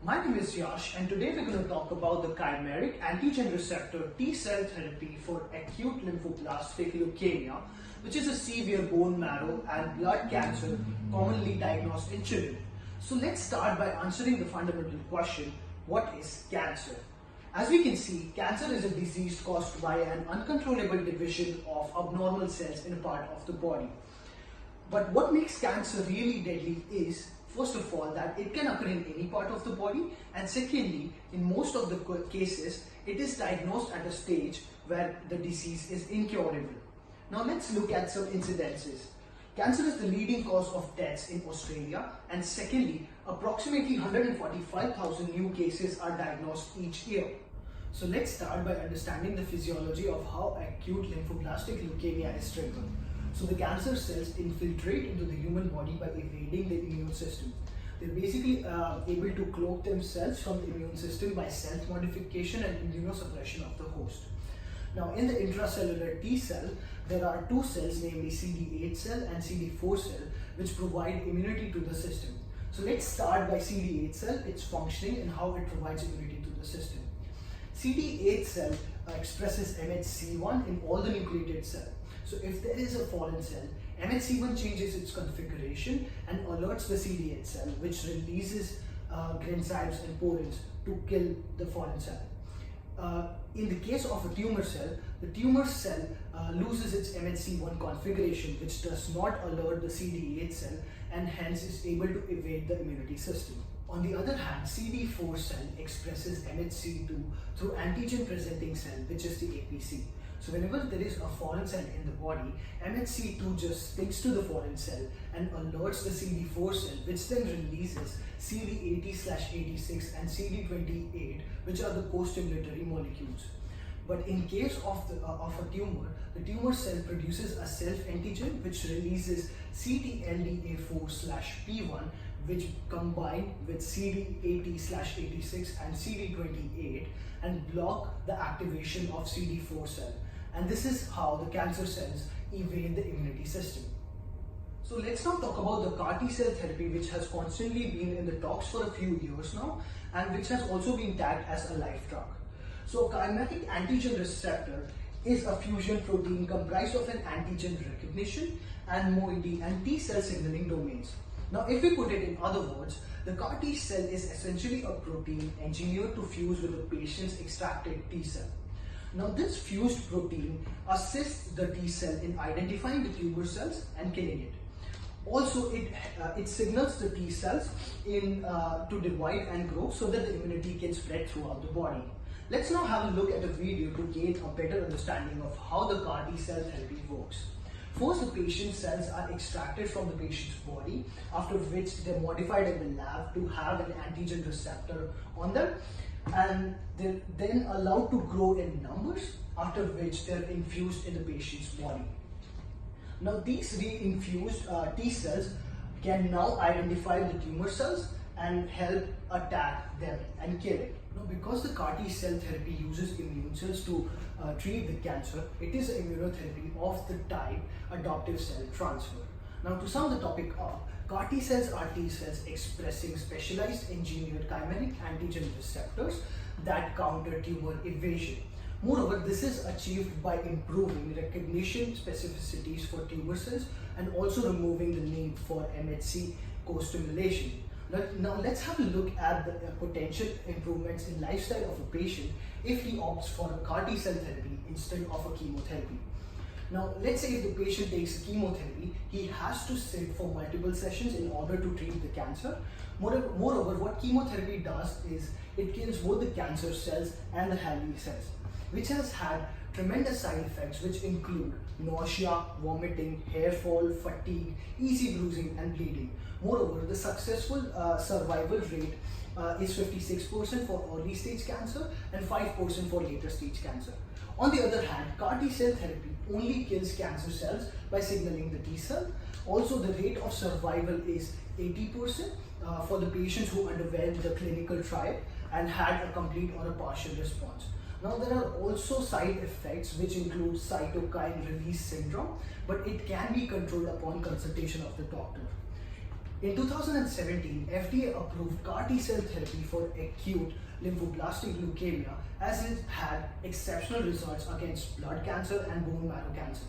My name is Yash, and today we're going to talk about the chimeric antigen receptor T cell therapy for acute lymphoblastic leukemia, which is a severe bone marrow and blood cancer commonly diagnosed in children. So let's start by answering the fundamental question: what is cancer? As we can see, cancer is a disease caused by an uncontrollable division of abnormal cells in a part of the body. But what makes cancer really deadly is, first of all, that it can occur in any part of the body, and secondly, in most of the cases, it is diagnosed at a stage where the disease is incurable. Now let's look at some incidences. Cancer is the leading cause of deaths in Australia, and secondly, approximately 145,000 new cases are diagnosed each year. So let's start by understanding the physiology of how acute lymphoblastic leukemia is triggered. So the cancer cells infiltrate into the human body by evading the immune system. They're basically able to cloak themselves from the immune system by self-modification and immunosuppression of the host. Now in the intracellular T cell, there are two cells, namely CD8 cell and CD4 cell, which provide immunity to the system. So let's start by CD8 cell, its functioning and how it provides immunity to the system. CD8 cell expresses MHC1 in all the nucleated cells. So if there is a foreign cell, MHC1 changes its configuration and alerts the CD8 cell, which releases granzymes and porins to kill the foreign cell. In the case of a tumor cell, the tumor cell loses its MHC1 configuration, which does not alert the CD8 cell and hence is able to evade the immunity system. On the other hand, CD4 cell expresses MHC2 through antigen presenting cell, which is the APC. So whenever there is a foreign cell in the body, MHC2 just sticks to the foreign cell and alerts the CD4 cell, which then releases CD80/86 and CD28, which are the co-stimulatory molecules. But in case of a tumor, the tumor cell produces a self-antigen which releases CTLDA4/P1, which combine with CD80/86 and CD28 and block the activation of CD4 cell. And this is how the cancer cells evade the immunity system. So let's now talk about the CAR T cell therapy, which has constantly been in the talks for a few years now and which has also been tagged as a life drug. So chimeric antigen receptor is a fusion protein comprised of an antigen recognition and moiety and T cell signaling domains. Now if we put it in other words, the CAR T cell is essentially a protein engineered to fuse with the patient's extracted T cell. Now this fused protein assists the T cell in identifying the tumor cells and killing it. Also, it signals the T cells to divide and grow so that the immunity can spread throughout the body. Let's now have a look at a video to gain a better understanding of how the CAR T cell therapy works. First, the patient cells are extracted from the patient's body, after which they're modified in the lab to have an antigen receptor on them, and they're then allowed to grow in numbers, after which they're infused in the patient's body. Now these re-infused T cells can now identify the tumor cells and help attack them and kill it. Now, because the CAR T cell therapy uses immune cells to treat the cancer, it is immunotherapy of the type adoptive cell transfer. Now to sum the topic up, CAR T cells are T cells expressing specialized engineered chimeric antigen receptors that counter tumor evasion. Moreover, this is achieved by improving recognition specificities for tumor cells and also removing the need for MHC co-stimulation. Now let's have a look at the potential improvements in lifestyle of a patient if he opts for a CAR T cell therapy instead of a chemotherapy. Now let's say if the patient takes chemotherapy, he has to sit for multiple sessions in order to treat the cancer. Moreover, what chemotherapy does is it kills both the cancer cells and the healthy cells, which has had tremendous side effects which include nausea, vomiting, hair fall, fatigue, easy bruising and bleeding. Moreover, the successful survival rate is 56% for early stage cancer and 5% for later stage cancer. On the other hand, CAR T cell therapy only kills cancer cells by signaling the T cell. Also, the rate of survival is 80% for the patients who underwent the clinical trial and had a complete or a partial response. Now there are also side effects which include cytokine release syndrome, but it can be controlled upon consultation of the doctor. In 2017, FDA approved CAR T-cell therapy for acute lymphoblastic leukemia as it had exceptional results against blood cancer and bone marrow cancer.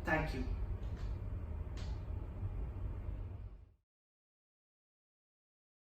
Thank you.